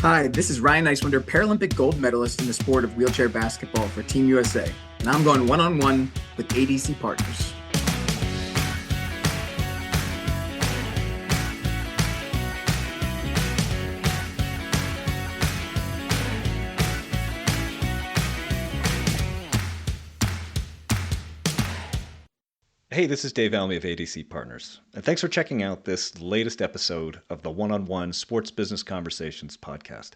Hi, this is Ryan Neiswender, Paralympic gold medalist in the sport of wheelchair basketball for Team USA, and I'm going one-on-one with ADC partners. Hey, this is Dave Almy of ADC Partners, and thanks for checking out this latest episode of the One-on-One Sports Business Conversations podcast.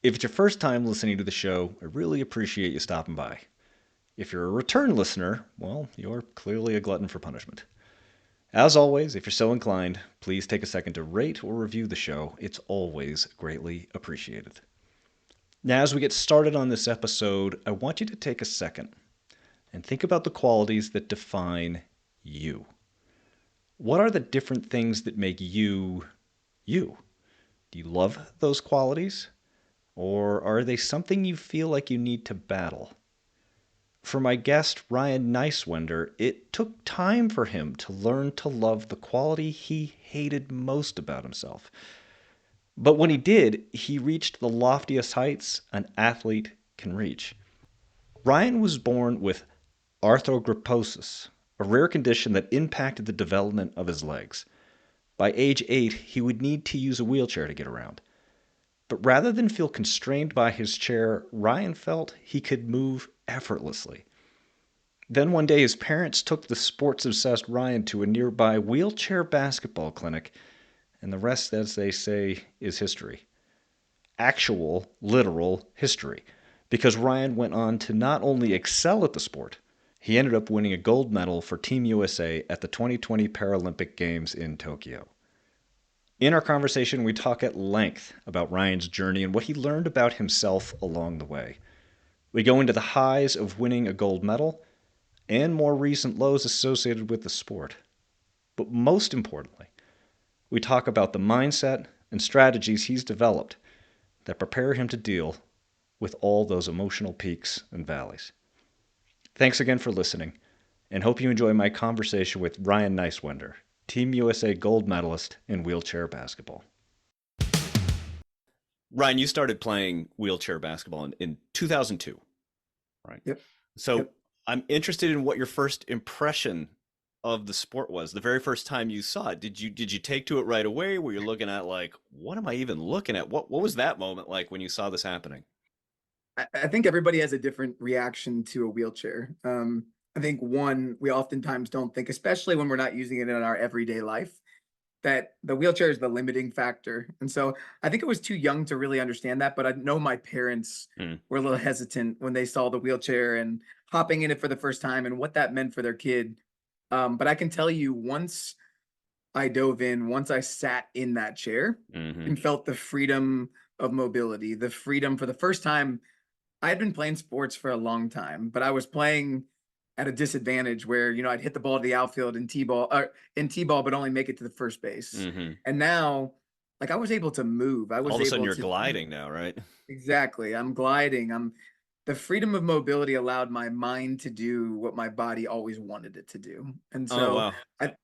If it's your first time listening to the show, I really appreciate you stopping by. If you're a return listener, well, you're clearly a glutton for punishment. As always, if you're so inclined, please take a second to rate or review the show. It's always greatly appreciated. Now, as we get started on this episode, I want you to take a second and think about the qualities that define you. What are the different things that make you, you? Do you love those qualities? Or are they something you feel like you need to battle? For my guest, Ryan Neiswender, it took time for him to learn to love the quality he hated most about himself. But when he did, he reached the loftiest heights an athlete can reach. Ryan was born with Arthrogryposis, a rare condition that impacted the development of his legs. By age 8, he would need to use a wheelchair to get around. But rather than feel constrained by his chair, Ryan felt he could move effortlessly. Then one day his parents took the sports-obsessed Ryan to a nearby wheelchair basketball clinic, and the rest, as they say, is history. Actual, literal history, because Ryan went on to not only excel at the sport, he ended up winning a gold medal for Team USA at the 2020 Paralympic Games in Tokyo. In our conversation, we talk at length about Ryan's journey and what he learned about himself along the way. We go into the highs of winning a gold medal and more recent lows associated with the sport. But most importantly, we talk about the mindset and strategies he's developed that prepare him to deal with all those emotional peaks and valleys. Thanks again for listening, and hope you enjoy my conversation with Ryan Neiswender, Team USA gold medalist in wheelchair basketball. Ryan, you started playing wheelchair basketball in 2002, right? Yep. So Yep. I'm interested in what your first impression of the sport was. The very first time you saw it, did you take to it right away? Were you looking at like, what am I even looking at? What was that moment like when you saw this happening? I think everybody has a different reaction to a wheelchair. I think one, we oftentimes don't think, especially when we're not using it in our everyday life, that the wheelchair is the limiting factor. And so I think I was too young to really understand that, but I know my parents were a little hesitant when they saw the wheelchair and hopping in it for the first time and what that meant for their kid. But I can tell you, once I dove in, once I sat in that chair and felt the freedom of mobility, the freedom for the first time. I had been playing sports for a long time, but I was playing at a disadvantage where, I'd hit the ball to the outfield in T-ball, but only make it to the first base. And now, like, I was able to move. I was All of a sudden able you're to gliding now, right? Exactly. I'm gliding. The freedom of mobility allowed my mind to do what my body always wanted it to do. And Oh, so wow.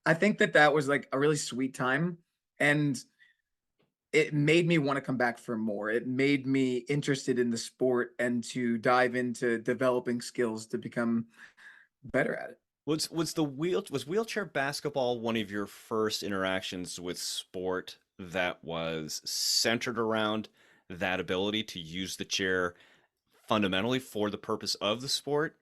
I think that was like a really sweet time. And it made me want to come back for more. It made me interested in the sport and to dive into developing skills to become better at it. Was wheelchair basketball one of your first interactions with sport that was centered around that ability to use the chair fundamentally for the purpose of the sport?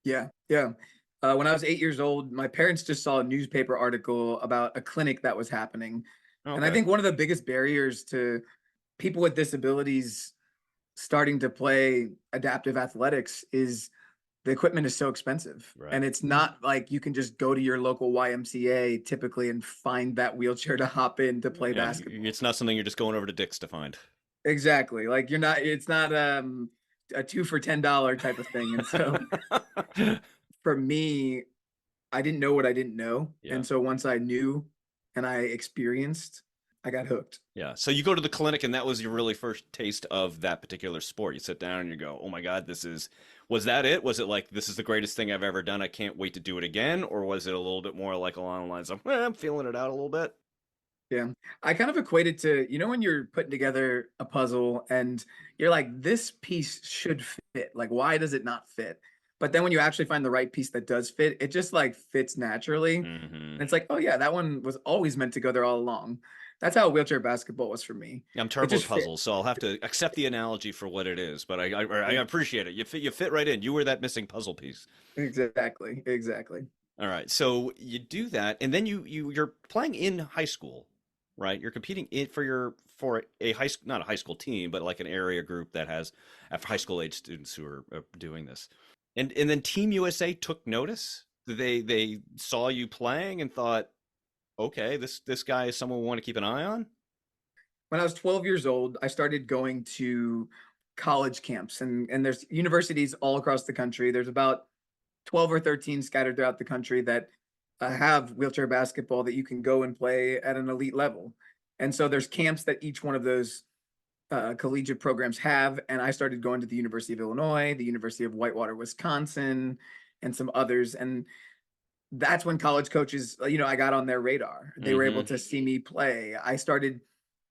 Yeah, yeah. When I was 8 years old, my parents just saw a newspaper article about a clinic that was happening. And I Okay. think one of the biggest barriers to people with disabilities starting to play adaptive athletics is the equipment is so expensive. Right. And it's not like you can just go to your local YMCA typically and find that wheelchair to hop in to play Yeah, basketball. it's not something you're just going over to Dick's to find. Exactly. Like it's not a 2 for $10 type of thing. And so for me, I didn't know what I didn't know. Yeah. And so once I knew and I experienced, I got hooked. Yeah. So you go to the clinic and that was your really first taste of that particular sport. You sit down and you go, "Oh my God, was that it? Was it like, this is the greatest thing I've ever done. I can't wait to do it again?" Or was it a little bit more like along the lines of, I'm feeling it out a little bit? Yeah. I kind of equate it to, when you're putting together a puzzle and you're like, this piece should fit. Like, why does it not fit? But then when you actually find the right piece that does fit, it just like fits naturally. And Hmm. it's like, oh yeah, that one was always meant to go there all along. That's how wheelchair basketball was for me. I'm It terrible just with fit. puzzles, so I'll have to accept the analogy for what it is. But I appreciate it. You fit right in. You were that missing puzzle piece. Exactly. Exactly. All right, so you do that, and then you're playing in high school, right? You're competing in for a high school, not a high school team, but like an area group that has high school age students who are doing this. And then Team USA took notice. They saw you playing and thought, okay, this guy is someone we want to keep an eye on. When I was 12 years old, I started going to college camps, and there's universities all across the country. There's about 12 or 13 scattered throughout the country that have wheelchair basketball that you can go and play at an elite level. And so there's camps that each one of those collegiate programs have. And I started going to the University of Illinois, the University of Whitewater, Wisconsin, and some others. And that's when college coaches, I got on their radar. They were able Mm-hmm. to see me play.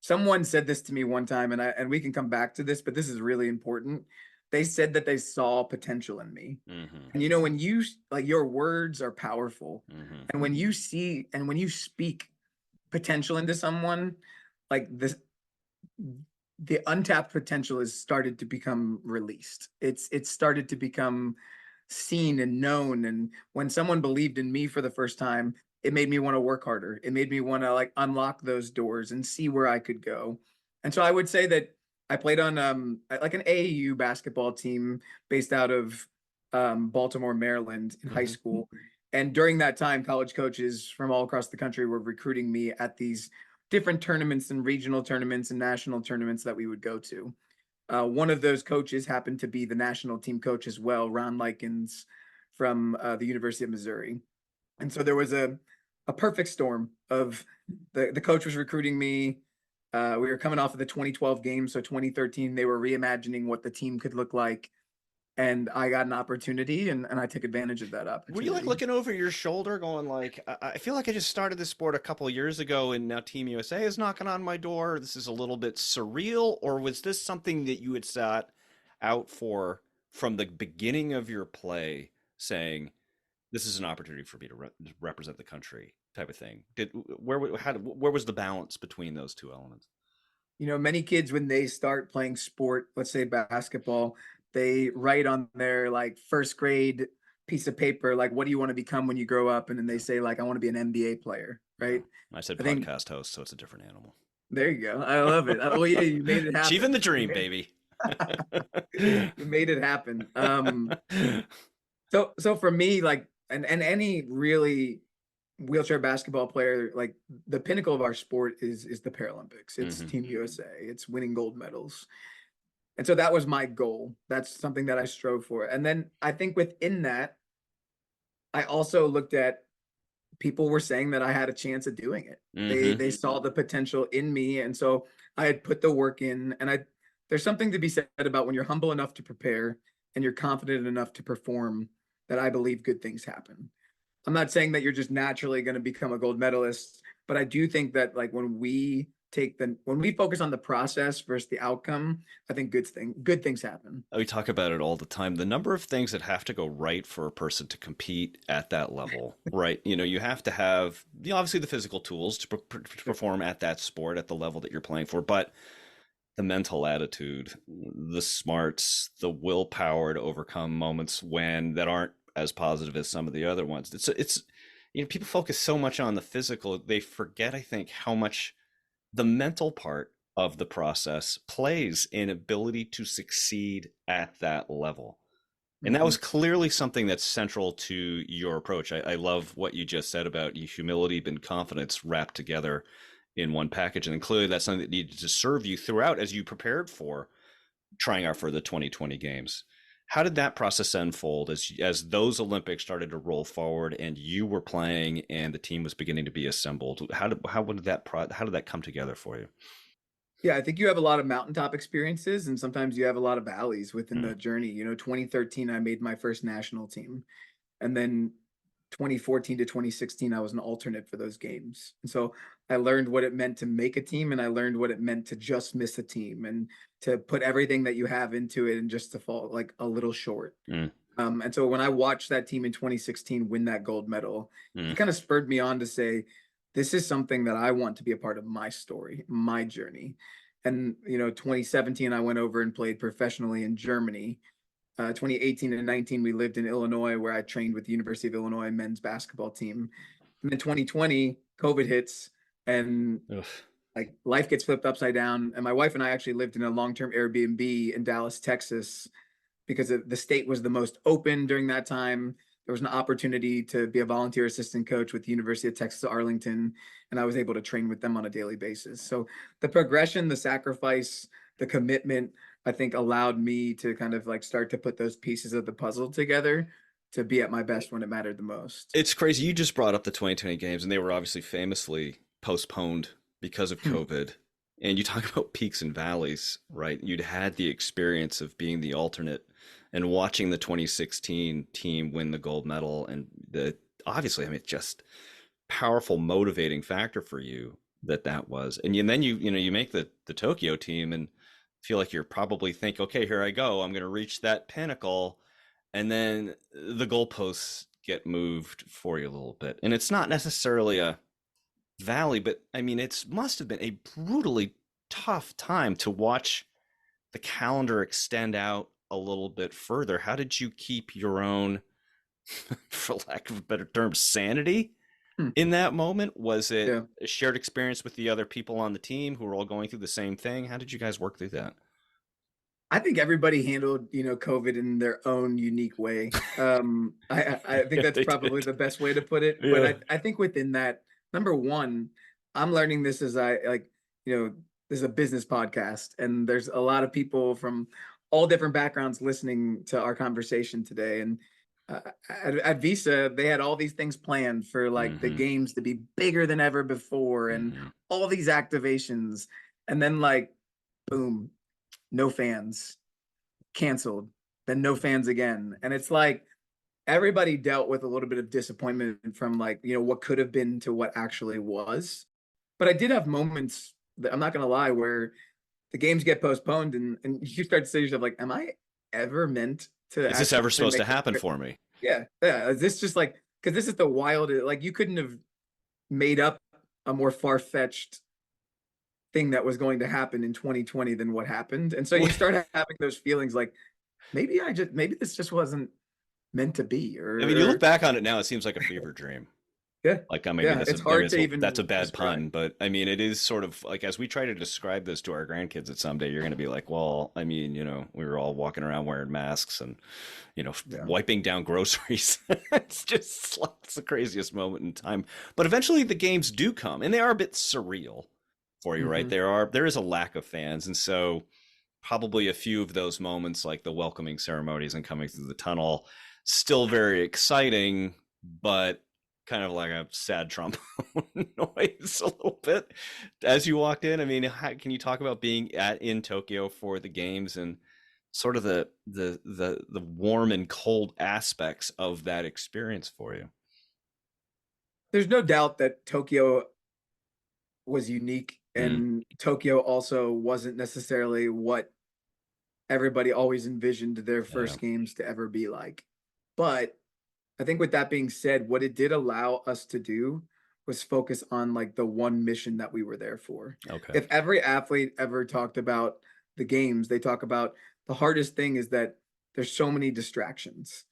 Someone said this to me one time, and we can come back to this, but this is really important. They said that they saw potential in me. Mm-hmm. And when you like, your words are powerful. Mm-hmm. And when you speak potential into someone, like this, the untapped potential has started to become released. It's started to become seen and known. And when someone believed in me for the first time, it made me want to work harder. It made me want to like unlock those doors and see where I could go. And so I would say that I played on like an AAU basketball team based out of Baltimore, Maryland in high Mm-hmm. school. And during that time, college coaches from all across the country were recruiting me at these different tournaments and regional tournaments and national tournaments that we would go to. One of those coaches happened to be the national team coach as well, Ron Likens from the University of Missouri. And so there was a perfect storm of the coach was recruiting me. We were coming off of the 2012 game, so 2013 they were reimagining what the team could look like, and I got an opportunity, and I took advantage of that Were you like opportunity. looking over your shoulder, going like, I feel like I just started this sport a couple of years ago, and now Team USA is knocking on my door. This is a little bit surreal, or was this something that you had set out for from the beginning of your play, saying this is an opportunity for me to represent the country, type of thing? Where was the balance between those two elements? Many kids when they start playing sport, let's say basketball, they write on their like first grade piece of paper, like, what do you want to become when you grow up? And then they Yeah, say, like, I want to be an NBA player, yeah. right? I said I think podcast host, so it's a different animal. there you go. I love it. Oh yeah, you made it Achieving the happen. dream, baby. You made it happen. So for me, like, and any really wheelchair basketball player, like the pinnacle of our sport is the Paralympics. It's Hmm. Team USA. It's winning gold medals. And so that was my goal. That's something that I strove for. And then I think within that, I also looked at people were saying that I had a chance of doing it. They Hmm. saw the potential in me, and so I had put the work in. And there's something to be said about when you're humble enough to prepare and you're confident enough to perform, that I believe good things happen. I'm not saying that you're just naturally going to become a gold medalist, but I do think that like when we focus on the process versus the outcome, I think good things happen. We talk about it all the time. The number of things that have to go right for a person to compete at that level, right? You have to have, obviously the physical tools to perform at that sport at the level that you're playing for, but the mental attitude, the smarts, the willpower to overcome moments when that aren't as positive as some of the other ones. It's people focus so much on the physical, they forget, I think, how much the mental part of the process plays in ability to succeed at that level. And that Mm-hmm. was clearly something that's central to your approach. I love what you just said about humility and confidence wrapped together in one package. And clearly that's something that needed to serve you throughout as you prepared for trying out for the 2020 games. How did that process unfold as those Olympics started to roll forward and you were playing and the team was beginning to be assembled? How did that come together for you? Yeah, I think you have a lot of mountaintop experiences, and sometimes you have a lot of valleys within Hmm. the journey. 2013, I made my first national team, and then 2014 to 2016, I was an alternate for those games. And so I learned what it meant to make a team, and I learned what it meant to just miss a team and to put everything that you have into it and just to fall like a little short. Mm, And so when I watched that team in 2016 win that gold medal, mm. it kind of spurred me on to say, this is something that I want to be a part of my story, my journey. And, 2017, I went over and played professionally in Germany. 2018 and 19, we lived in Illinois, where I trained with the University of Illinois men's basketball team. And then 2020, COVID hits, and Ugh. like life gets flipped upside down. And my wife and I actually lived in a long-term Airbnb in Dallas, Texas, because the state was the most open during that time. There was an opportunity to be a volunteer assistant coach with the University of Texas Arlington, and I was able to train with them on a daily basis. So the progression, the sacrifice, the commitment, I think allowed me to kind of like start to put those pieces of the puzzle together to be at my best when it mattered the most. It's crazy. You just brought up the 2020 games, and they were obviously famously postponed because of COVID. And you talk about peaks and valleys, right? You'd had the experience of being the alternate and watching the 2016 team win the gold medal. And obviously, I mean, it's just powerful motivating factor for you that was. And then you make the Tokyo team and feel like you're probably think, okay, here I go. I'm going to reach that pinnacle. And then the goalposts get moved for you a little bit. And it's not necessarily a valley, but I mean, it must have been a brutally tough time to watch the calendar extend out a little bit further. How did you keep your own, for lack of a better term, sanity in that moment? Was it a shared experience with the other people on the team who were all going through the same thing? How did you guys work through that? I think everybody handled, COVID in their own unique way. I think Yeah, that's they probably did. the best way to put it. Yeah. But I think within that, number one, I'm learning this as this is a business podcast, and there's a lot of people from all different backgrounds listening to our conversation today. And at Visa, they had all these things planned for like the Mm-hmm. games to be bigger than ever before, and Mm-hmm. all these activations, and then like, boom, no fans, canceled, then no fans again. And it's like everybody dealt with a little bit of disappointment from like, what could have been to what actually was. But I did have moments that I'm not going to lie where the games get postponed, and you start to say to yourself, like, am I ever meant to Is this actually ever supposed to make happen for me? Yeah. Yeah. Is this just like, because this is the wild, like, you couldn't have made up a more far-fetched thing that was going to happen in 2020 than what happened. And so you start having those feelings like, maybe this just wasn't meant to be, I mean, you look or back on it now, it seems like a fever dream. yeah, Like maybe yeah, it's hard to that's a even bad describe. pun, but I mean, it is sort of like as we try to describe this to our grandkids that someday you're going to be like, well, I mean, we were all walking around wearing masks and, Yeah. wiping down groceries. It's just like it's the craziest moment in time. But eventually the games do come, and they are a bit surreal for you, right? Mm-hmm. There is a lack of fans, and so probably a few of those moments, like the welcoming ceremonies and coming through the tunnel, still very exciting, but kind of like a sad trombone noise a little bit as you walked in. I mean, can you talk about being in Tokyo for the games and sort of the warm and cold aspects of that experience for you? There's no doubt that Tokyo was unique, Mm, and Tokyo also wasn't necessarily what everybody always envisioned their yeah. first games to ever be like. But I think with that being said, what it did allow us to do was focus on like the one mission that we were there for. Okay. If every athlete ever talked about the games, they talk about the hardest thing is that there's so many distractions.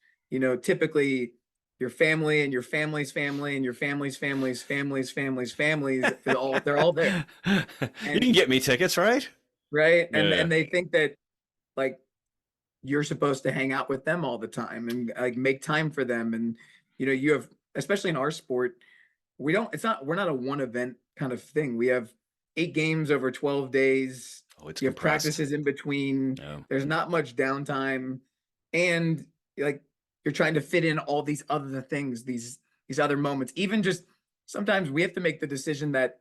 Typically your family and your family's family and your family's families, they're all there. You can And get me tickets, right? right. And Yeah. and they think that like you're supposed to hang out with them all the time and like make time for them. And you have, especially in our sport, we're not a one event kind of thing. We have 8 games over 12 days. Oh, it's You have compressed. practices in between. Yeah. There's not much downtime. And like you're trying to fit in all these other things, these other moments. Even just sometimes we have to make the decision that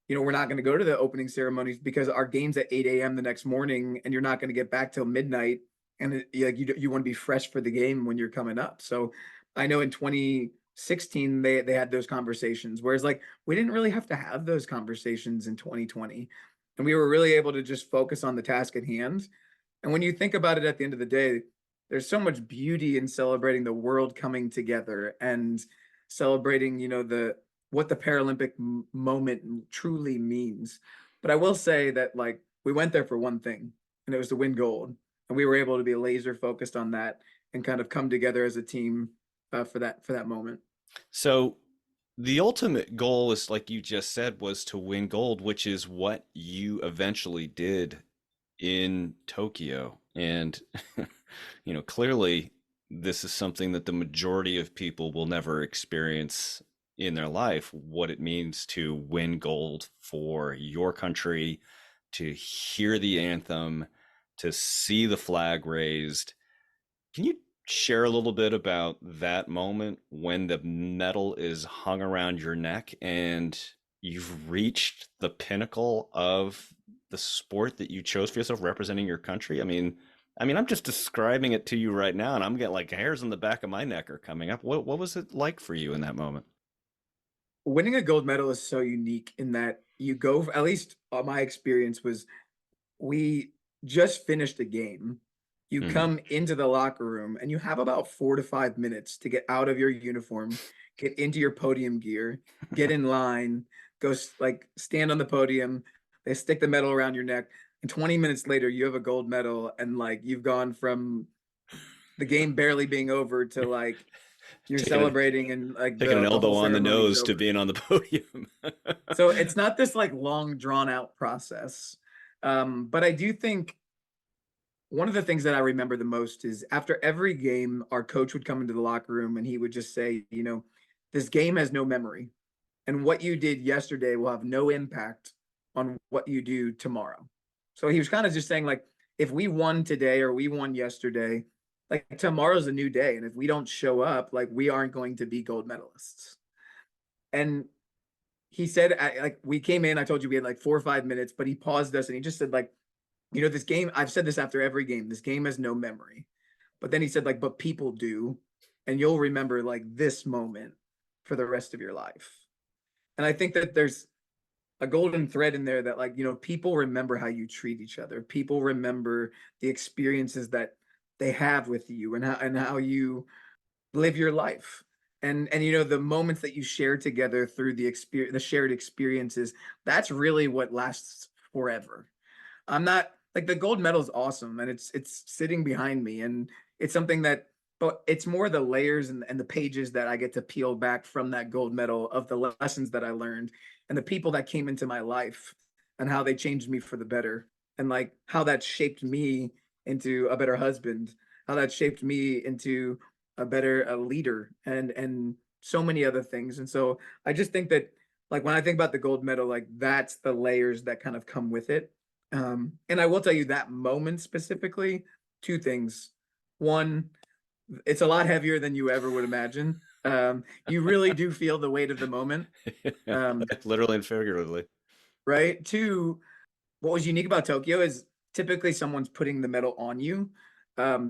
we're not going to go to the opening ceremonies because our game's at 8 a.m. the next morning, and you're not going to get back till midnight. And like you want to be fresh for the game when you're coming up. So I know in 20 16 they had those conversations, whereas like we didn't really have to have those conversations in 2020, and we were really able to just focus on the task at hand. And when you think about it, at the end of the day, there's so much beauty in celebrating the world coming together and celebrating, the what the Paralympic moment truly means. But I will say that like we went there for one thing, and it was to win gold, and we were able to be laser focused on that and kind of come together as a team for that moment. So the ultimate goal is, like you just said, was to win gold, which is what you eventually did in Tokyo. And, clearly this is something that the majority of people will never experience in their life, what it means to win gold for your country, to hear the anthem, to see the flag raised. Can you share a little bit about that moment when the medal is hung around your neck and you've reached the pinnacle of the sport that you chose for yourself, representing your country? I mean, I'm just describing it to you right now, and I'm getting like hairs on the back of my neck are coming up. What was it like for you in that moment? Winning a gold medal is so unique in that you go, at least my experience was, we just finished a game. You Hmm. come into the locker room and you have about 4 to 5 minutes to get out of your uniform, get into your podium gear, get in line, go like stand on the podium. They stick the medal around your neck, and 20 minutes later, you have a gold medal, and like you've gone from the game barely being over to like you're taking a, celebrating, and like taking an the elbow whole on the ceremony is nose to over. being on the podium. So it's not this like long drawn out process. But I do think one of the things that I remember the most is after every game, our coach would come into the locker room and he would just say, this game has no memory. And what you did yesterday will have no impact on what you do tomorrow. So he was kind of just saying, like, if we won today or we won yesterday, like tomorrow's a new day. And if we don't show up, like, we aren't going to be gold medalists. And he said, like, we came in, I told you we had like 4 or 5 minutes, but he paused us and he just said, like, this game, I've said this after every game, this game has no memory. But then he said, like, but people do. And you'll remember like this moment for the rest of your life. And I think that there's a golden thread in there that, like, people remember how you treat each other. People remember the experiences that they have with you, and how you live your life. And the moments that you share together through the shared experiences, that's really what lasts forever. I'm not like, the gold medal is awesome, and it's sitting behind me, and it's something that, but it's more the layers and the pages that I get to peel back from that gold medal, of the lessons that I learned and the people that came into my life and how they changed me for the better, and like how that shaped me into a better husband, how that shaped me into a leader, and so many other things. And so I just think that, like, when I think about the gold medal, like that's the layers that kind of come with it. And I will tell you that moment specifically, two things. One, it's a lot heavier than you ever would imagine. You really do feel the weight of the moment. Um, Literally and figuratively. right. Two, what was unique about Tokyo is typically someone's putting the medal on you,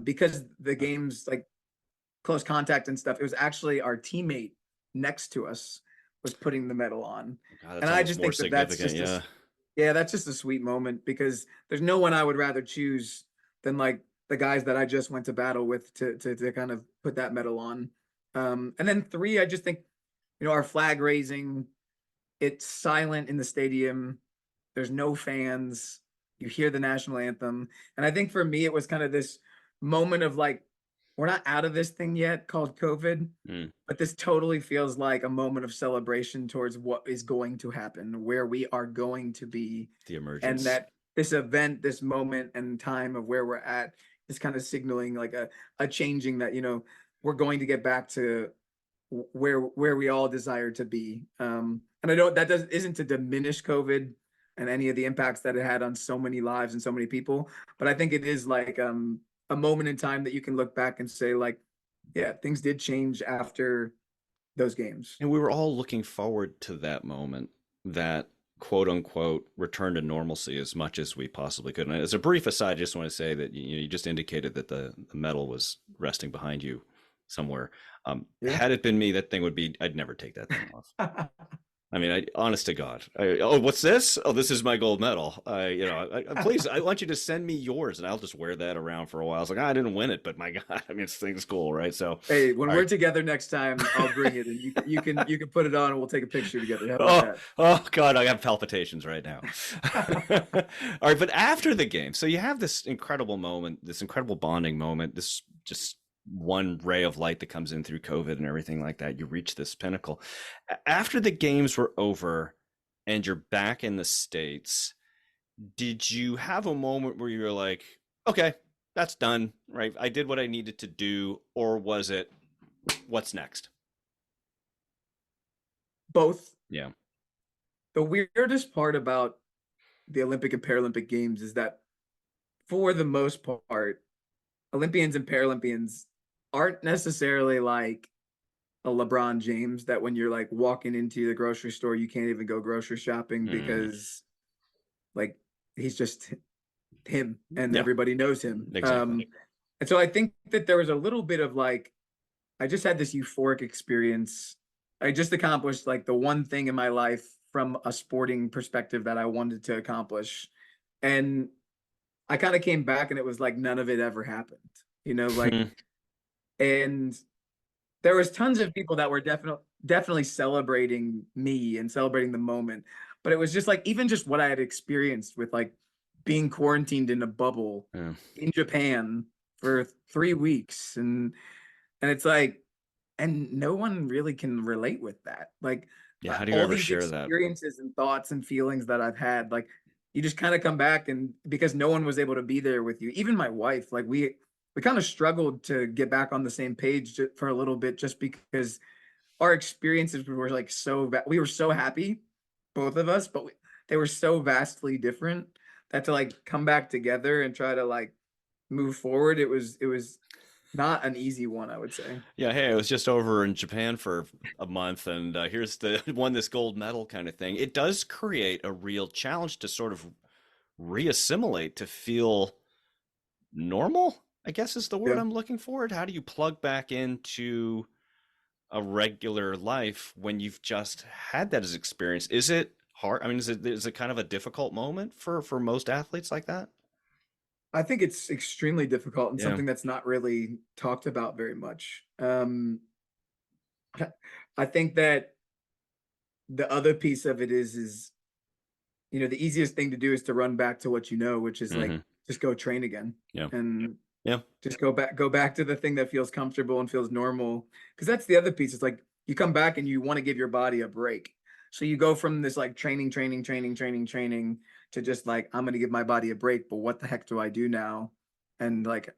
because the game's like close contact and stuff. It was actually our teammate next to us was putting the medal on. God, And that's I almost just more think that that's significant. just a, Yeah. yeah, that's just a sweet moment, because there's no one I would rather choose than like the guys that I just went to battle with to kind of put that medal on. And then three, I just think, our flag raising, it's silent in the stadium. There's no fans. You hear the national anthem. And I think for me, it was kind of this moment of like, we're not out of this thing yet called COVID, Mm, but this totally feels like a moment of celebration towards what is going to happen, where we are going to be. the And emergence. that this event, this moment and time of where we're at, is kind of signaling like a changing that, we're going to get back to where we all desire to be. And I don't, that does isn't to diminish COVID and any of the impacts that it had on so many lives and so many people, but I think it is like a moment in time that you can look back and say, like, yeah, things did change after those games. And we were all looking forward to that moment, that quote unquote return to normalcy as much as we possibly could. And as a brief aside, I just want to say that you just indicated that the medal was resting behind you. somewhere. Yeah. Had it been me, that thing would be, I'd never take that thing off. I mean, honest to God. Oh, what's this? Oh, this is my gold medal. Please, I want you to send me yours, and I'll just wear that around for a while. It's like, I didn't win it, but my God, I mean, this thing's cool, right? So, Hey, when all we're right. together next time, I'll bring it, and you can put it on, and we'll take a picture together. How about Oh, that? oh God, I have palpitations right now. All right, but after the game, so you have this incredible moment, this incredible bonding moment, this just one ray of light that comes in through COVID and everything like that. You reach this pinnacle. After the games were over and you're back in the States, did you have a moment where you were like, okay, that's done, right? I did what I needed to do, or was it, what's next? Both. Yeah. The weirdest part about the Olympic and Paralympic Games is that, for the most part, Olympians and Paralympians aren't necessarily like a LeBron James, that when you're like walking into the grocery store, you can't even go grocery shopping Mm. because like he's just him and Yeah, everybody knows him. exactly. And so I think that there was a little bit of like, I just had this euphoric experience. I just accomplished like the one thing in my life from a sporting perspective that I wanted to accomplish. And I kind of came back and it was like none of it ever happened, like, and there was tons of people that were definitely celebrating me and celebrating the moment. But it was just like, even just what I had experienced with like being quarantined in a bubble Yeah. in Japan for 3 weeks. And it's like, and no one really can relate with that. Like, Yeah, how do you all ever these share that? experiences and thoughts and feelings that I've had, like, you just kind of come back, and because no one was able to be there with you, even my wife, like we kind of struggled to get back on the same page for a little bit, just because our experiences were like we were so happy, both of us, but they were so vastly different that to like come back together and try to like move forward, it was not an easy one, I would say. Yeah, hey, I was just over in Japan for a month, and here's the won this gold medal kind of thing. It does create a real challenge to sort of reassimilate, to feel normal, I guess is the word Yeah. I'm looking for. How do you plug back into a regular life when you've just had that as experience? Is it hard? I mean, is it kind of a difficult moment for most athletes like that? I think it's extremely difficult and Yeah. something that's not really talked about very much. I think that the other piece of it is, the easiest thing to do is to run back to what you know, which is like Hmm. just go train again Yeah. and Yeah. just go back to the thing that feels comfortable and feels normal. Because that's the other piece. It's like you come back and you want to give your body a break. So you go from this like training to just like, I'm gonna give my body a break, but what the heck do I do now? And like,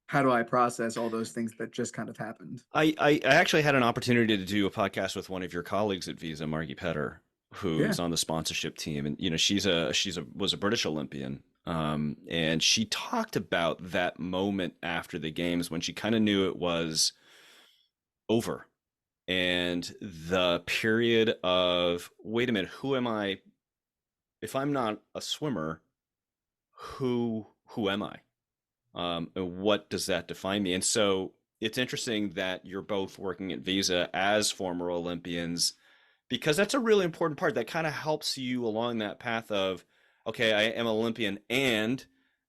how do I process all those things that just kind of happened? I actually had an opportunity to do a podcast with one of your colleagues at Visa, Margie Petter, Yeah. who's on the sponsorship team, and she's a was a British Olympian, and she talked about that moment after the games when she kind of knew it was over, and the period of, wait a minute, who am I? If I'm not a swimmer, who am I? And what does that define me? And so it's interesting that you're both working at Visa as former Olympians, because that's a really important part that kind of helps you along that path of, okay, I am an Olympian, and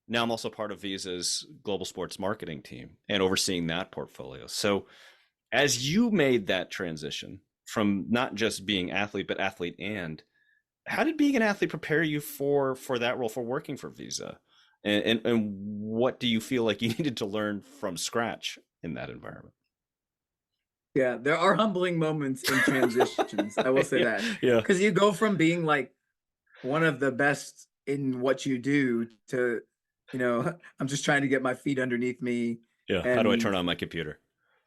now I'm also part of Visa's global sports marketing team and overseeing that portfolio. So as you made that transition from not just being athlete, but athlete, and how did being an athlete prepare you for that role, for working for Visa? And what do you feel like you needed to learn from scratch in that environment? Yeah, there are humbling moments in transitions. I will say Yeah, that. yeah, Because you go from being like one of the best in what you do to, I'm just trying to get my feet underneath me. yeah. How do I And turn on my computer?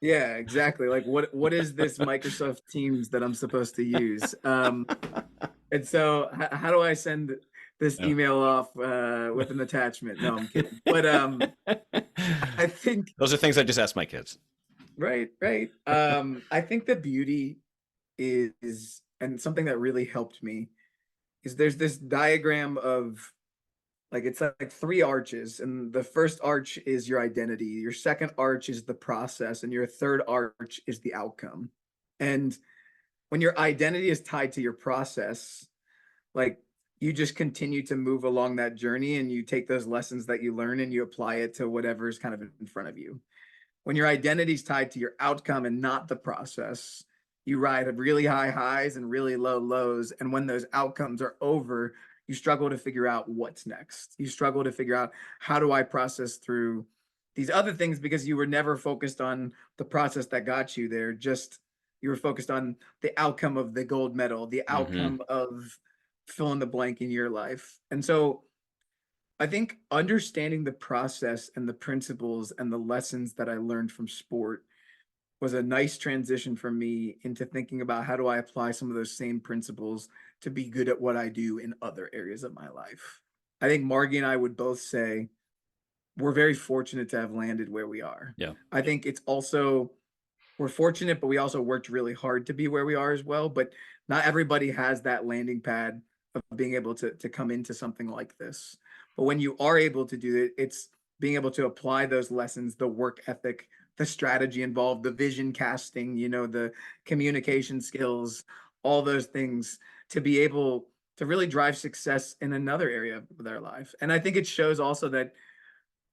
yeah, exactly. Like what is this Microsoft Teams that I'm supposed to use? And so how do I send this Yeah. email off with an attachment? No, I'm kidding. But I think Those are things I just ask my kids. right, right. I think the beauty is, and something that really helped me is, there's this diagram of Like it's like three arches, and the first arch is your identity, your second arch is the process, and your third arch is the outcome. And when your identity is tied to your process, like you just continue to move along that journey and you take those lessons that you learn and you apply it to whatever is kind of in front of you. When your identity is tied to your outcome and not the process, you ride really high highs and really low lows. And when those outcomes are over, you struggle to figure out what's next. You struggle to figure out, how do I process through these other things, because you were never focused on the process that got you there. Just you were focused on the outcome of the gold medal, the Mm-hmm. outcome of fill in the blank in your life. And so I think understanding the process and the principles and the lessons that I learned from sport was a nice transition for me into thinking about, how do I apply some of those same principles to be good at what I do in other areas of my life. I think Margie and I would both say we're very fortunate to have landed where we are. Yeah. I think it's also, we're fortunate, but we also worked really hard to be where we are as well. But not everybody has that landing pad of being able to come into something like this. But when you are able to do it, it's being able to apply those lessons, the work ethic, the strategy involved, the vision casting, the communication skills, all those things, to be able to really drive success in another area of their life. And I think it shows also that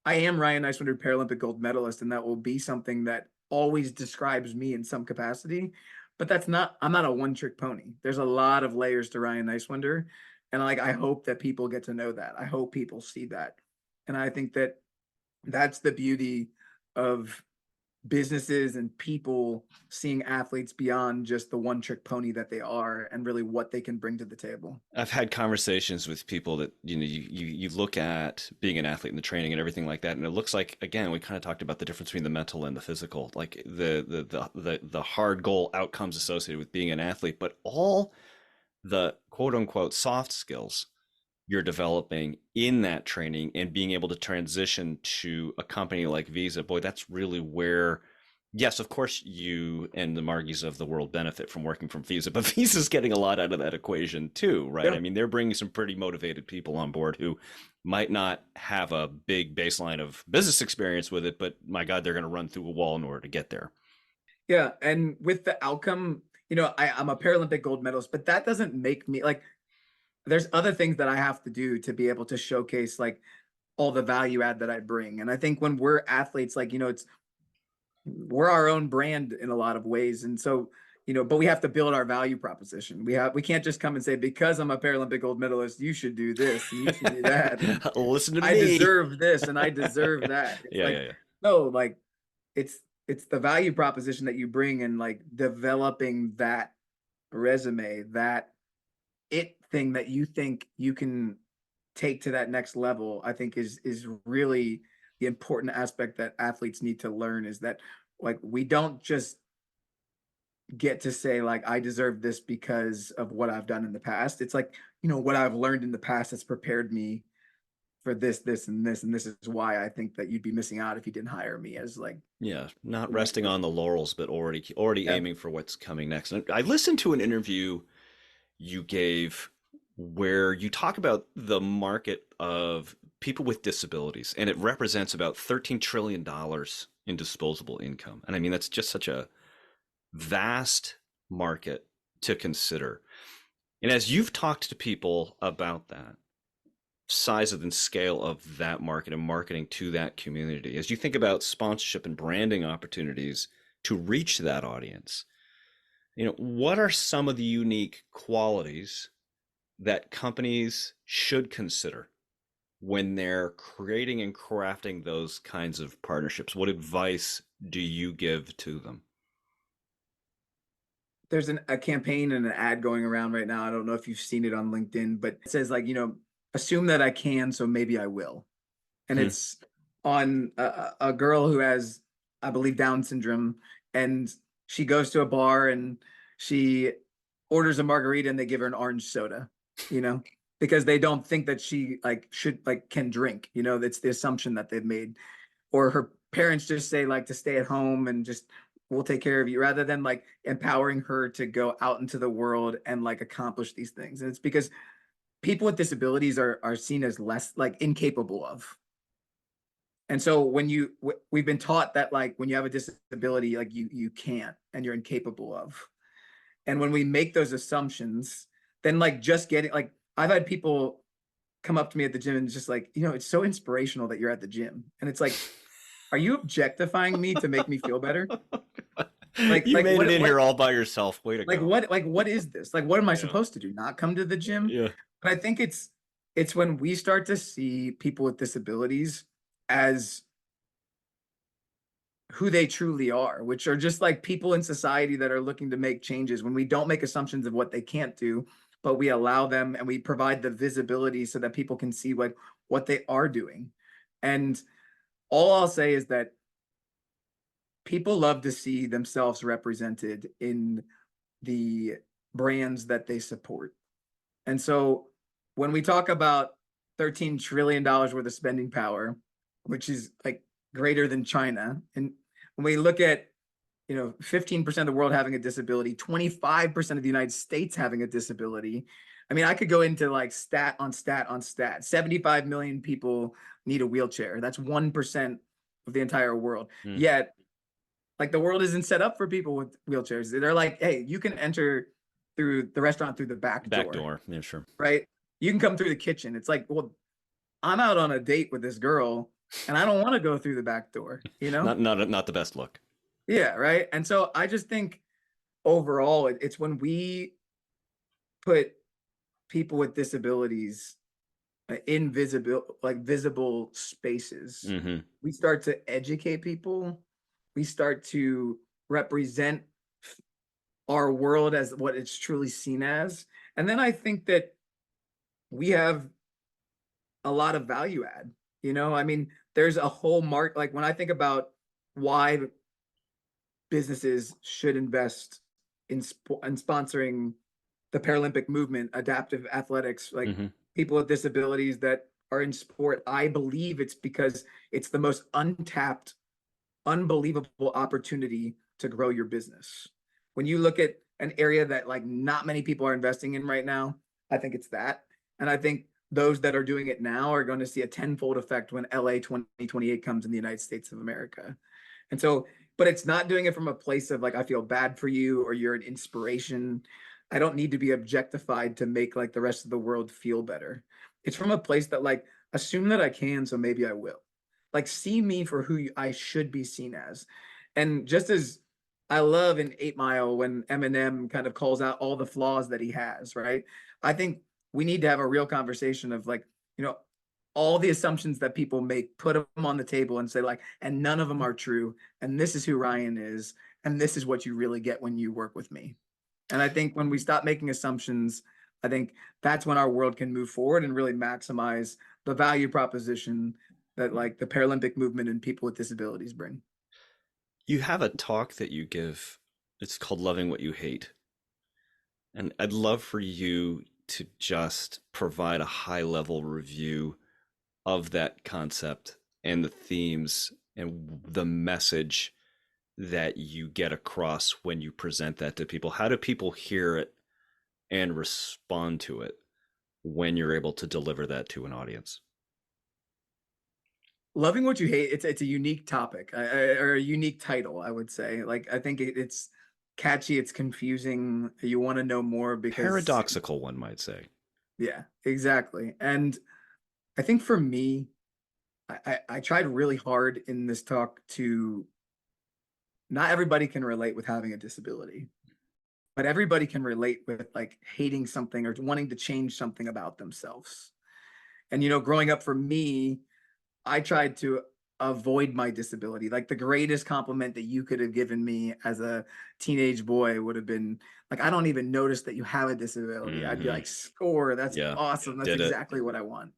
I am Ryan Neiswender, Paralympic gold medalist, and that will be something that always describes me in some capacity. But I'm not a one trick pony. There's a lot of layers to Ryan Neiswender. And I hope that people get to know that. I hope people see that. And I think that that's the beauty of businesses and people seeing athletes beyond just the one trick pony that they are, and really what they can bring to the table. I've had conversations with people that you look at being an athlete and the training and everything like that, and it looks like, again, we kind of talked about the difference between the mental and the physical, like the hard goal outcomes associated with being an athlete, but all the quote unquote soft skills you're developing in that training and being able to transition to a company like Visa. Boy, that's really where, yes, of course, you and the Margies of the world benefit from working from Visa, but Visa's getting a lot out of that equation too, right? Yeah. I mean, they're bringing some pretty motivated people on board who might not have a big baseline of business experience with it, but my God, they're going to run through a wall in order to get there. Yeah. And with the outcome, I'm a Paralympic gold medalist, but that doesn't make me like, there's other things that I have to do to be able to showcase like all the value add that I bring. And I think when we're athletes, like, we're our own brand in a lot of ways. And so, but we have to build our value proposition. We can't just come and say, because I'm a Paralympic gold medalist, you should do this and you should do that. And Listen to I me. deserve this and I deserve that. It's Yeah, like, yeah, yeah. no, like it's it's the value proposition that you bring, and like developing that resume, that it thing that you think you can take to that next level. I think is really the important aspect that athletes need to learn, is that like we don't just get to say like I deserve this because of what I've done in the past. It's like, what I've learned in the past has prepared me for this and this, and this is why I think that you'd be missing out if you didn't hire me as like Yeah, not the next resting on person. the laurels, but already Yeah. aiming for what's coming next. And I listened to an interview you gave where you talk about the market of people with disabilities, and it represents about $13 trillion in disposable income. And I mean, that's just such a vast market to consider. And as you've talked to people about that size and scale of that market and marketing to that community, as you think about sponsorship and branding opportunities to reach that audience, what are some of the unique qualities that companies should consider when they're creating and crafting those kinds of partnerships? What advice do you give to them? There's a campaign and an ad going around right now. I don't know if you've seen it on LinkedIn, but it says like, assume that I can, so maybe I will. And Hmm. it's on a girl who has, I believe, Down syndrome, and she goes to a bar and she orders a margarita and they give her an orange soda, you know, because they don't think that she like should like can drink, that's the assumption that they've made. Or her parents just say like to stay at home and just we'll take care of you, rather than like empowering her to go out into the world and like accomplish these things. And it's because people with disabilities are seen as less like incapable of. And so when we've been taught that like when you have a disability, like you can't and you're incapable of. And when we make those assumptions, then like just getting like I've had people come up to me at the gym and just like, it's so inspirational that you're at the gym. And it's like, are you objectifying me to make me feel better? Like You like made it in what here all by yourself. Way to go. like what is this? Like what am I Yeah. supposed to do? Not come to the gym? Yeah. But I think it's when we start to see people with disabilities as who they truly are, which are just like people in society that are looking to make changes. When we don't make assumptions of what they can't do, but we allow them and we provide the visibility so that people can see what they are doing. And all I'll say is that people love to see themselves represented in the brands that they support. And so when we talk about $13 trillion worth of spending power, which is like greater than China, and when we look at 15% of the world having a disability, 25% of the United States having a disability. I mean, I could go into like stat on stat on stat. 75 million people need a wheelchair. That's 1% of the entire world. Mm. Yet, like the world isn't set up for people with wheelchairs. They're like, hey, you can enter through the restaurant through the back door. Yeah, sure. Right? You can come through the kitchen. It's like, well, I'm out on a date with this girl and I don't want to go through the back door, Not the best look. Yeah, right. And so I just think overall, it's when we put people with disabilities in visible spaces, Mm-hmm. we start to educate people. We start to represent our world as what it's truly seen as. And then I think that we have a lot of value add. I mean, there's a whole like when I think about why businesses should invest in sponsoring the Paralympic movement, adaptive athletics, like Mm-hmm. people with disabilities that are in sport. I believe it's because it's the most untapped, unbelievable opportunity to grow your business. When you look at an area that like not many people are investing in right now, I think it's that. And I think those that are doing it now are going to see a tenfold effect when LA 2028 comes in the United States of America. And so, but it's not doing it from a place of like, I feel bad for you or you're an inspiration. I don't need to be objectified to make like the rest of the world feel better. It's from a place that like, assume that I can, so maybe I will. Like, see me for who I should be seen as. And just as I love in 8 Mile when Eminem kind of calls out all the flaws that he has, right? I think we need to have a real conversation of like, all the assumptions that people make, put them on the table and say like, and none of them are true. And this is who Ryan is. And this is what you really get when you work with me. And I think when we stop making assumptions, I think that's when our world can move forward and really maximize the value proposition that like the Paralympic movement and people with disabilities bring. You have a talk that you give. It's called Loving What You Hate. And I'd love for you to just provide a high level review of that concept and the themes and the message that you get across when you present that to people. How do people hear it and respond to it when you're able to deliver that to an audience? Loving What You Hate, it's a unique topic or a unique title, I would say. Like, I think it's catchy, it's confusing. You want to know more because, Paradoxical, one might say. yeah, exactly. And I think for me, I tried really hard in this talk to not everybody can relate with having a disability, but everybody can relate with like hating something or wanting to change something about themselves. And, growing up for me, I tried to avoid my disability. Like the greatest compliment that you could have given me as a teenage boy would have been like, I don't even notice that you have a disability. I'd be Mm-hmm. like, score, that's Yeah, awesome. That's did it. exactly what I want.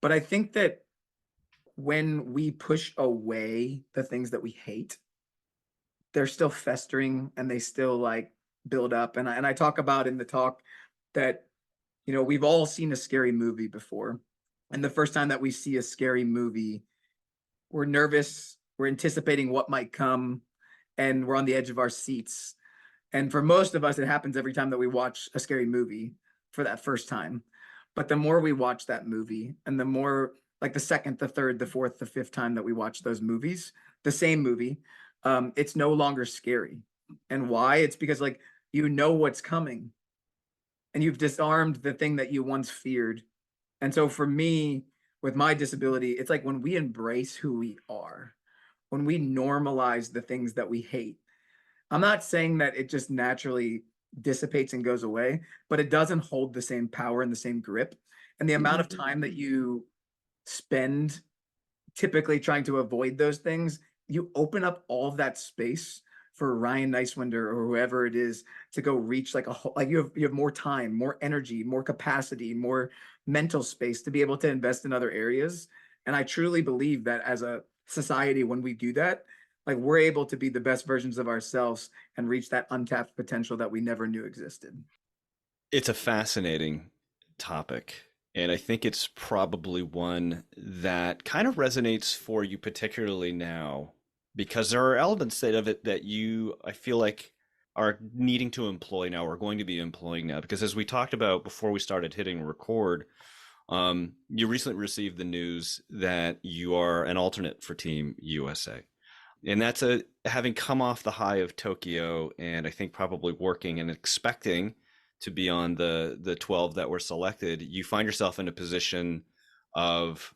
But I think that when we push away the things that we hate, they're still festering and they still like build up. And I talk about in the talk that, we've all seen a scary movie before. And the first time that we see a scary movie, we're nervous, we're anticipating what might come, and we're on the edge of our seats. And for most of us, it happens every time that we watch a scary movie for that first time. But the more we watch that movie, and the more, like, the second, the third, the fourth, the fifth time that we watch those movies, the same movie, it's no longer scary. And why? It's because, like, you know what's coming, and you've disarmed the thing that you once feared. And so for me, with my disability, it's like when we embrace who we are, when we normalize the things that we hate. I'm not saying that it just naturally dissipates and goes away, but it doesn't hold the same power and the same grip. And the amount of time that you spend typically trying to avoid those things, you open up all of that space for Ryan Neiswender or whoever it is to go reach, like, a whole, like, you have more time, more energy, more capacity, more mental space to be able to invest in other areas. And I truly believe that as a society, when we do that, like, we're able to be the best versions of ourselves and reach that untapped potential that we never knew existed. It's a fascinating topic. And I think it's probably one that kind of resonates for you, particularly now, because there are elements of it that you, I feel like, are needing to employ now, or going to be employing now. Because as we talked about before we started hitting record, you recently received the news that you are an alternate for Team USA. And that's having come off the high of Tokyo, and I think probably working and expecting to be on the 12 that were selected, you find yourself in a position of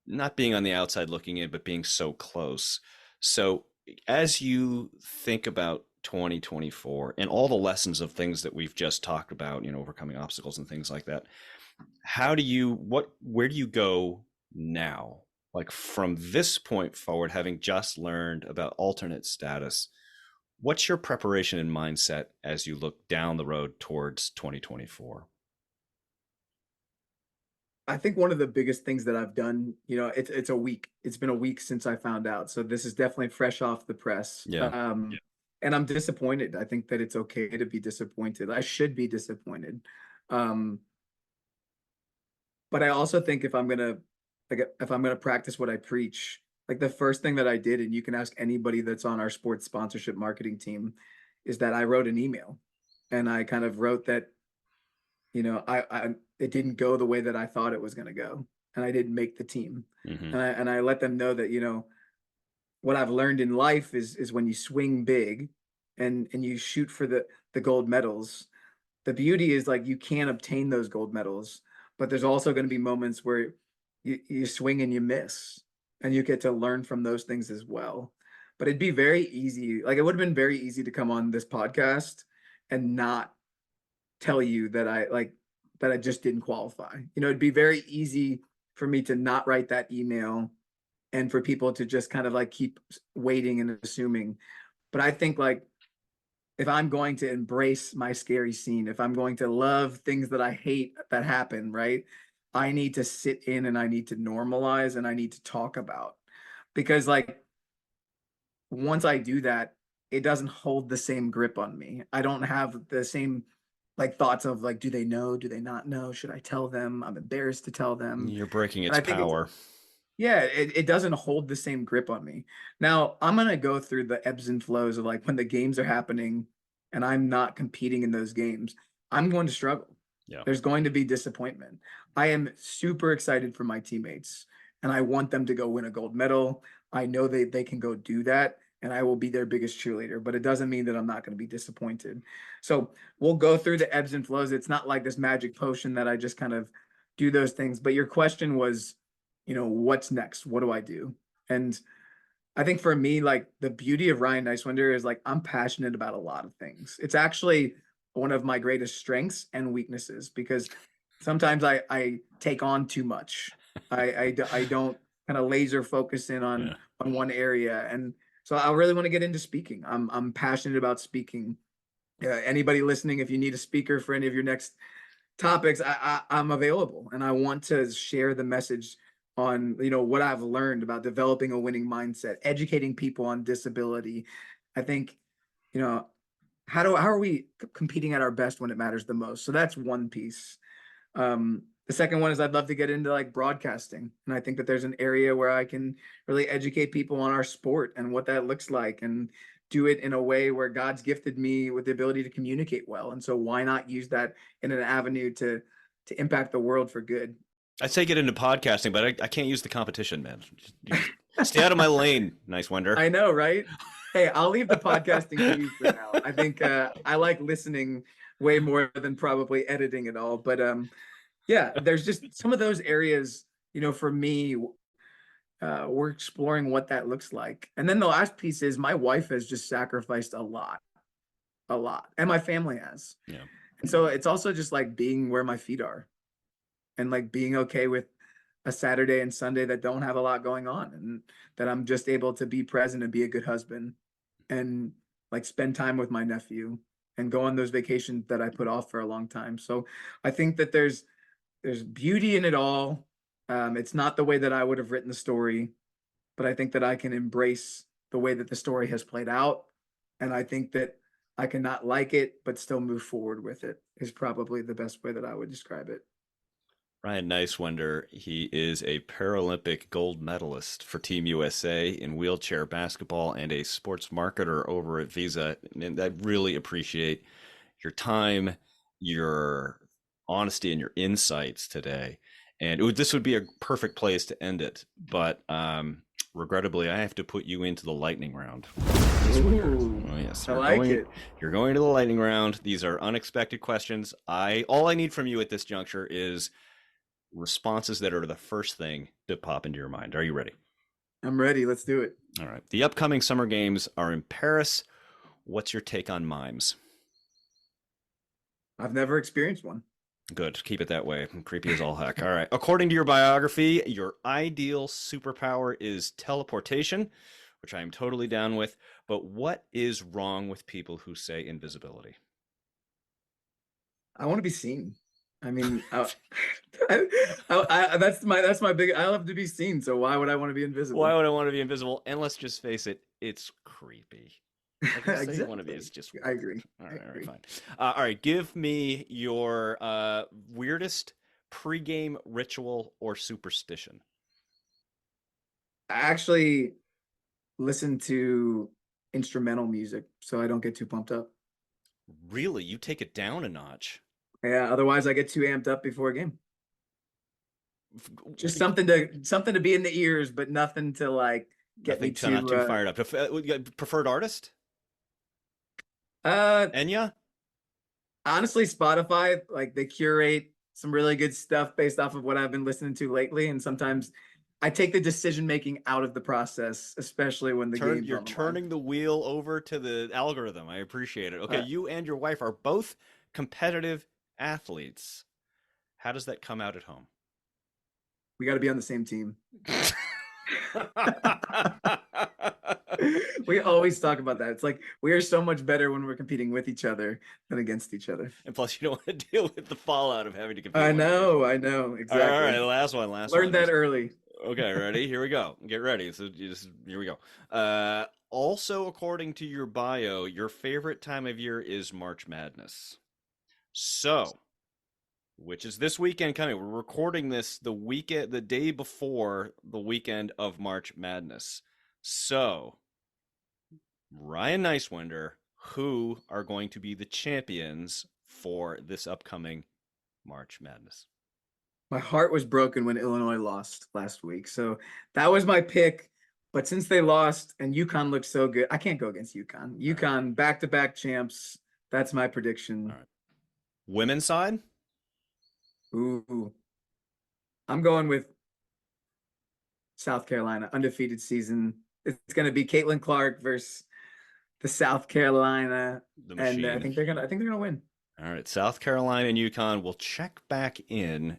not being on the outside looking in, but being so close. So as you think about 2024 and all the lessons of things that we've just talked about, overcoming obstacles and things like that, where do you go now? Like, from this point forward, having just learned about alternate status, what's your preparation and mindset as you look down the road towards 2024? I think one of the biggest things that I've done, it's a week. It's been a week since I found out. So this is definitely fresh off the press. Yeah. And I'm disappointed. I think that it's okay to be disappointed. I should be disappointed. Um, but I also think if I'm gonna practice what I preach, like, the first thing that I did, and you can ask anybody that's on our sports sponsorship marketing team, is that I wrote an email, and I kind of wrote that, I it didn't go the way that I thought it was going to go, and I didn't make the team. Hmm. And I let them know that, what I've learned in life is when you swing big and you shoot for the gold medals, the beauty is, like, you can obtain those gold medals, but there's also going to be moments where you swing and you miss, and you get to learn from those things as well. But it'd be very easy, like, it would have been very easy to come on this podcast and not tell you that I just didn't qualify. It'd be very easy for me to not write that email and for people to just kind of, like, keep waiting and assuming. But I think, like, if I'm going to embrace my scary scene, if I'm going to love things that I hate that happen, right? I need to sit in and I need to normalize and I need to talk about, because, like, once I do that, it doesn't hold the same grip on me. I don't have the same, like, thoughts of, like, do they know? Do they not know? Should I tell them? I'm embarrassed to tell them. You're breaking And its I think power. yeah, it doesn't hold the same grip on me. Now, I'm gonna go through the ebbs and flows of, like, when the games are happening and I'm not competing in those games, I'm going to struggle. Yeah. There's going to be disappointment. I am super excited for my teammates, and I want them to go win a gold medal. I know they can go do that, and I will be their biggest cheerleader, but it doesn't mean that I'm not going to be disappointed. So we'll go through the ebbs and flows. It's not like this magic potion that I just kind of do those things. But your question was, what's next? What do I do? And I think for me, like, the beauty of Ryan Neiswender is, like, I'm passionate about a lot of things. It's actually one of my greatest strengths and weaknesses, because sometimes I take on too much. I don't kind of laser focus in Yeah. on one area. And so I really want to get into speaking. I'm passionate about speaking. Anybody listening, if you need a speaker for any of your next topics, I'm available, and I want to share the message on, what I've learned about developing a winning mindset, educating people on disability. I think, you know, how are we competing at our best when it matters the most? So that's one piece. The second one is I'd love to get into, like, broadcasting, and I think that there's an area where I can really educate people on our sport and what that looks like, and do it in a way where God's gifted me with the ability to communicate well. And so why not use that in an avenue to to impact the world for good. I'd say get into podcasting, but I can't use the competition, man. Just stay out of my lane, Neiswender. I know, right? Hey, I'll leave the podcasting to you for now. I think I like listening way more than probably editing it all. But yeah, there's just some of those areas, for me, we're exploring what that looks like. And then the last piece is my wife has just sacrificed a lot, and my family has. Yeah. And so it's also just like being where my feet are and like being okay with a Saturday and Sunday that don't have a lot going on, and that I'm just able to be present and be a good husband and like spend time with my nephew and go on those vacations that I put off for a long time. So I think that there's beauty in it all. It's not the way that I would have written the story, but I think that I can embrace the way that the story has played out. And I think that I can not like it, but still move forward with it is probably the best way that I would describe it. Ryan Neiswender, he is a Paralympic gold medalist for Team USA in wheelchair basketball and a sports marketer over at Visa. And I really appreciate your time, your honesty, and your insights today. And this would be a perfect place to end it. But regrettably, I have to put you into the lightning round. Ooh, oh, yes. I like it. You're going to the lightning round. These are unexpected questions. All I need from you at this juncture is responses that are the first thing to pop into your mind. Are you ready? I'm ready. Let's do it. All right. The upcoming Summer Games are in Paris. What's your take on mimes? I've never experienced one. Good. Keep it that way. I'm creepy as all heck. All right. According to your biography, your ideal superpower is teleportation, which I am totally down with. But what is wrong with people who say invisibility? I want to be seen. I mean, that's my big. I love to be seen. So why would I want to be invisible? Why would I want to be invisible? And let's just face it, it's creepy. Exactly. You want to be, it's just weird. I agree. All right, fine. All right, give me your weirdest pregame ritual or superstition. I actually listen to instrumental music so I don't get too pumped up. Really? You take it down a notch? Yeah, otherwise I get too amped up before a game. Just something to be in the ears, but nothing to like get me too not too fired up. Preferred artist? Enya? Honestly, Spotify, like they curate some really good stuff based off of what I've been listening to lately, and sometimes I take the decision making out of the process, especially when the game. You're turning the wheel over to the algorithm. I appreciate it. Okay, you and your wife are both competitive athletes. How does that come out at home? We got to be on the same team. We always talk about that. It's like we are so much better when we're competing with each other than against each other. And plus, you don't want to deal with the fallout of having to compete. I know, exactly. All right, last one. Learned that early. Okay, ready? Here we go. Get ready. So here we go. Also, according to your bio, your favorite time of year is March Madness. So, which is this weekend coming. We're recording this the day before the weekend of March Madness. So, Ryan Neiswender, who are going to be the champions for this upcoming March Madness? My heart was broken when Illinois lost last week. So that was my pick. But since they lost and UConn looks so good, I can't go against UConn. UConn back-to-back champs. That's my prediction. All right. Women's side? Ooh. I'm going with South Carolina, undefeated season. It's going to be Caitlin Clark versus the South Carolina, and I think they're gonna win. All right, South Carolina and UConn. We'll check back in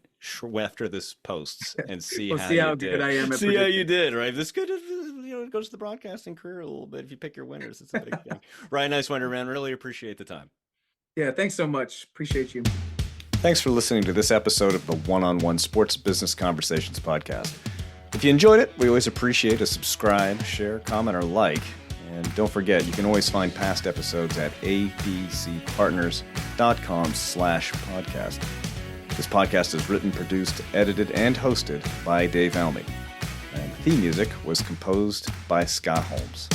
after this posts and see how good I am. See how you did. Right, this could it goes to the broadcasting career a little bit if you pick your winners. It's a big thing. Ryan Neiswender, man, really appreciate the time. Yeah, thanks so much. Appreciate you. Thanks for listening to this episode of the One-on-One Sports Business Conversations podcast. If you enjoyed it, we always appreciate a subscribe, share, comment, or like. And don't forget, you can always find past episodes at abcpartners.com/podcast. This podcast is written, produced, edited, and hosted by Dave Almy. And theme music was composed by Scott Holmes.